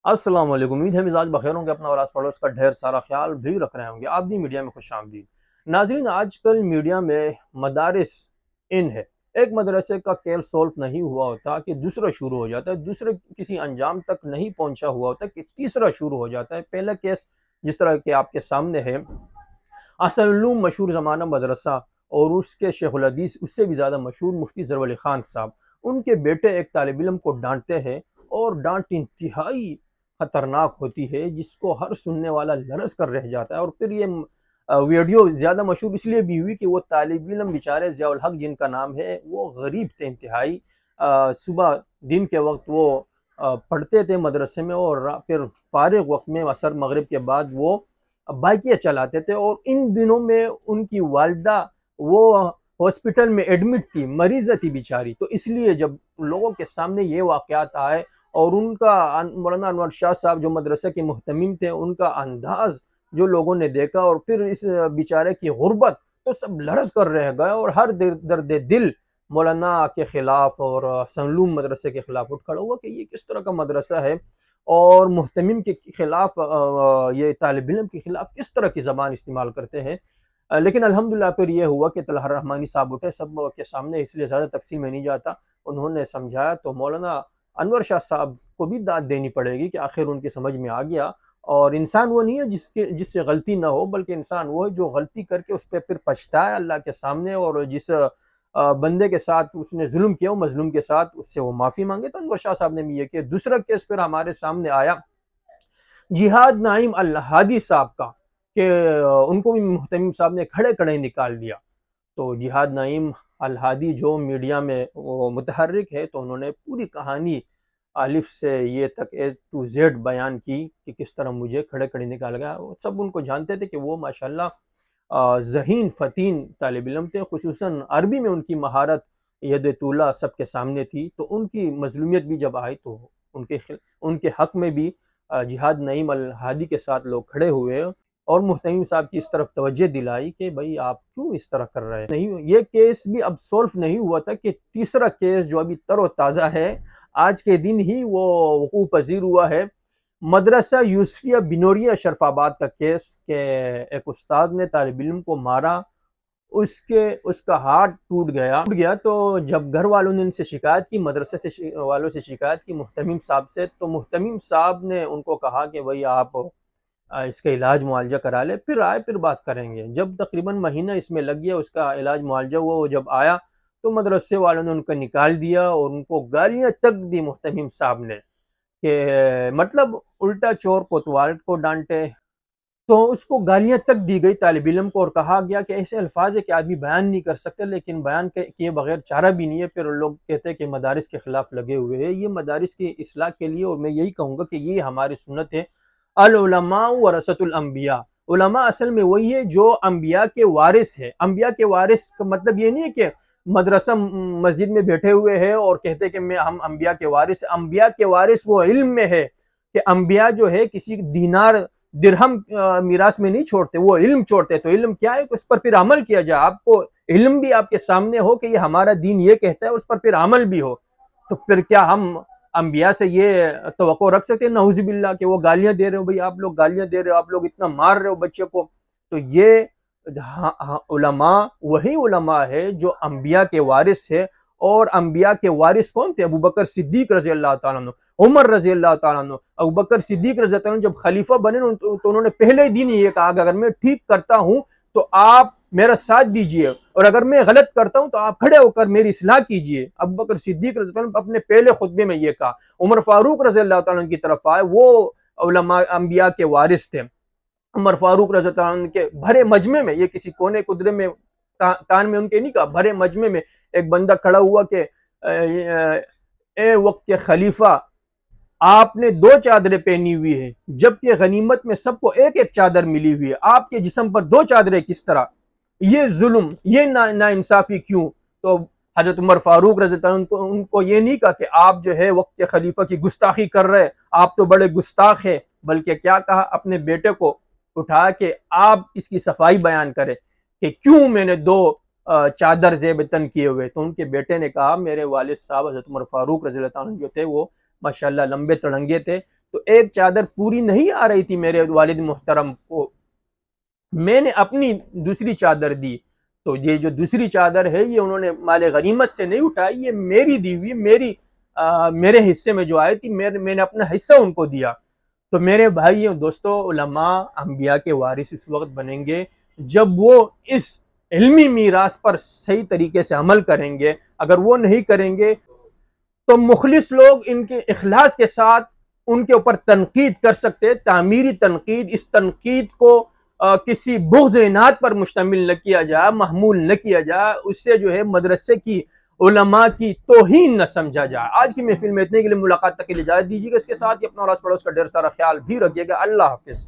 अस्सलाम वालेकुम। उम्मीद है मिजाज बखैर होंगे, अपना और आस पड़ोस का ढेर सारा ख्याल भी रख रहे होंगे। आप भी मीडिया में खुश आमदीद। नाजरीन, आजकल मीडिया में मदारिस इन है। एक मदरसे का केस सोल्व नहीं हुआ होता कि दूसरा शुरू हो जाता है, दूसरे किसी अंजाम तक नहीं पहुंचा हुआ होता कि तीसरा शुरू हो जाता है। पहला केस जिस तरह के आपके सामने है, असलूम मशहूर ज़माना मदरसा और उसके शेखुल हदीस उससे भी ज़्यादा मशहूर मुफ्ती ज़रवर अली खान साहब, उनके बेटे एक तालिब इल्म को डांटते हैं और डांट इंतहाई ख़तरनाक होती है, जिसको हर सुनने वाला लरस कर रह जाता है। और फिर ये वीडियो ज़्यादा मशहूर इसलिए भी हुई कि वो तालिब इल्म बेचारे ज़ियाउल हक जिनका नाम है, वो गरीब थे इंतहाई। सुबह दिन के वक्त वो पढ़ते थे मदरसे में और फिर फारिग वक्त में असर मगरिब के बाद वो बाइकियाँ चलाते थे। और इन दिनों में उनकी वालदा वो हॉस्पिटल में एडमिट थी, मरीज़ थी बेचारी। तो इसलिए जब लोगों के सामने ये वाक़यात आए और उनका मौलाना अनवर शाह साहब जो मदरसे के मुहतमिम थे, उनका अंदाज़ जो लोगों ने देखा और फिर इस बेचारे की गुर्बत, तो सब लरज़ कर रह गए और हर दर्द दिल मौलाना के ख़िलाफ़ और सनलूम मदरसे के ख़िलाफ़ उठ खड़ा हुआ कि ये किस तरह का मदरसा है और मुहतमिम के ख़िलाफ़ ये तालिब इल्म के ख़िलाफ़ किस तरह की ज़बान इस्तेमाल करते हैं। लेकिन अल्हम्दुलिल्लाह फिर ये हुआ कि तलहा रहमानी साहब उठे सब के सामने, इसलिए ज़्यादा तफसील में नहीं जाता। उन्होंने समझाया तो मौलाना अनवर शाह साहब को भी दाद देनी पड़ेगी कि आखिर उनकी समझ में आ गया। और इंसान वो नहीं है जिससे गलती ना हो, बल्कि इंसान वो है जो गलती करके उस पर फिर पछताए अल्लाह के सामने, और जिस बंदे के साथ उसने जुल्म किया, वो मजलूम के साथ, उससे वो माफ़ी मांगे। तो अनवर शाह साहब ने भी ये किया। दूसरा केस फिर हमारे सामने आया जिहाद नाइम अल हादी साहब का, कि उनको भी मुहतमिम साहब ने खड़े खड़े निकाल दिया। तो जिहाद नाइम अल हादी जो मीडिया में वो मुतहर्रिक है, तो उन्होंने पूरी कहानी अलिफ से ये तक ए टू जेड बयान की कि किस तरह मुझे खड़े खड़े निकाल गया। वो सब उनको जानते थे कि वो माशाल्लाह ज़हीन फ़तीन तालिब इल्म थे, खुसूसन अरबी में उनकी महारत यद तूला सबके सामने थी। तो उनकी मज़लूमियत भी जब आई तो उनके हक़ में भी जिहाद नईम अल हादी के साथ लोग खड़े हुए और मुहतमिम साहब की इस तरफ तवज्जो दिलाई कि भाई आप क्यों इस तरह कर रहे हैं। नहीं, ये केस भी अब सॉल्व नहीं हुआ था कि तीसरा केस जो अभी तरोताज़ा है, आज के दिन ही वो वक़ूअ पज़ीर हुआ है। मदरसा यूसुफिया बिनोरिया शरफाबाद का केस के एक उस्ताद ने तालिब इल्म को मारा, उसका हाथ टूट गया। तो जब घर वालों ने इनसे शिकायत की, मदरसे से वालों से शिकायत की मुहतमिम साहब से, तो मुहतमिम साहब ने उनको कहा कि भाई आप इसका इलाज मुआवजा करा ले, फिर आए फिर बात करेंगे। जब तकरीबन महीना इसमें लग गया, उसका इलाज मुआवजा हुआ, वो जब आया तो मदरसे वालों ने उनको निकाल दिया और उनको गालियाँ तक दी मुहतमिम साहब ने, कि मतलब उल्टा चोर कोतवाल को डांटे। तो उसको गालियाँ तक दी गई तालिब इल्म को, और कहा गया कि ऐसे अल्फाज है कि आदमी बयान नहीं कर सकते, लेकिन बयान किए बगैर चारा भी नहीं है। फिर लोग कहते हैं कि मदारिस के खिलाफ लगे हुए हैं। ये मदारिस की इस्लाह के लिए, और मैं यही कहूँगा कि ये हमारी सुन्नत है, अल उलमा वरसतुल अंबिया। उलमा असल में वही है जो अंबिया के वारिस है। अंबिया के वारिस का मतलब ये नहीं है कि मदरसा मस्जिद में बैठे हुए हैं और कहते हैं कि हम अंबिया के वारिस। अंबिया के वारिस वो इल्म में है कि अंबिया जो है किसी दीनार दिरहम मीरास में नहीं छोड़ते, वो इल्म छोड़ते। तो इल्म क्या है, उस पर फिर अमल किया जाए। आपको इल्म भी आपके सामने हो कि ये हमारा दीन ये कहता है, उस पर फिर अमल भी हो। तो फिर क्या हम अंबिया से ये तवक्को रख सकते हैं नऊज़ुबिल्लाह कि वो गालियां दे रहे हो, भाई आप लोग गालियां दे रहे हो, आप लोग इतना मार रहे हो बच्चे को। तो ये उलमा वही उलमा है जो अंबिया के वारिस है। और अंबिया के वारिस कौन थे? अबू बकर सिद्दीक रज़ी अल्लाह ताला अन्हु, उमर रज़ी अल्लाह ताला अन्हु। अबू बकर सिद्दीक रज़ी अल्लाह ताला अन्हु जब खलीफा बने तो उन्होंने पहले ही दिन ये कहा कि अगर मैं ठीक करता हूं तो आप मेरा साथ दीजिए, और अगर मैं गलत करता हूं तो आप खड़े होकर मेरी इस्लाह कीजिए। अबू बकर सिद्दीक रज़ी अल्लाह ताला अन्हु अपने पहले खुतबे में ये कहा। उमर फारूक रज़ी अल्लाह ताला अन्हु की तरफ आए, वो उलमा अंबिया के वारिस थे। उमर फारूक रज़ी अल्लाह अन्हु के भरे मजमे में, ये किसी कोने कुदरे में कान में उनके नहीं कहा, भरे मजमे में एक बंदा खड़ा हुआ कि ए वक्त के खलीफा, आपने दो चादरें पहनी हुई है, जबकि गनीमत में सबको एक एक चादर मिली हुई है। आपके जिस्म पर दो चादरें किस तरह? ये जुल्म, ये नाइंसाफी क्यों? तो हजरत उमर फारूक रज़ी अल्लाह अन्हु उनको ये नहीं कहा कि आप जो है वक्त के खलीफा की गुस्ताखी कर रहे, आप तो बड़े गुस्ताख हैं, बल्कि क्या कहा, अपने बेटे को उठा के आप इसकी सफाई बयान करें कि क्यों मैंने दो चादर जेब तन किए हुए। तो उनके बेटे ने कहा, मेरे वालिद साहब हज़रत उमर फारूक रज़ी अल्लाह अन्हु जो थे वो माशाल्लाह लंबे तड़ंगे थे, तो एक चादर पूरी नहीं आ रही थी मेरे वालिद मुहतरम को, मैंने अपनी दूसरी चादर दी। तो ये जो दूसरी चादर है ये उन्होंने माले गनीमत से नहीं उठाई, ये मेरी दी हुई, मेरे हिस्से में जो आई थी, मैंने अपना हिस्सा उनको दिया। तो मेरे भाई दोस्तों, उलमा अंबिया के वारिस इस वक्त बनेंगे जब वो इस इल्मी मीरास पर सही तरीके से अमल करेंगे। अगर वो नहीं करेंगे तो मुखलिस लोग इनके इखलास के साथ उनके ऊपर तनकीद कर सकते हैं, तामीरी तनकीद। इस तनकीद को किसी बुग़्ज़ इनात पर मुश्तमिल न किया जाए, महमूल न किया जाए, उससे जो है मदरसे की उलमा की तौहीन न समझा जाए। आज की महफिल में इतने के लिए मुलाकात तक के लिए इजाज़त दीजिएगा। इसके साथ ही अपना और आस पड़ोस का ढेर सारा ख्याल भी रखिएगा। अल्लाह हाफ़िज़।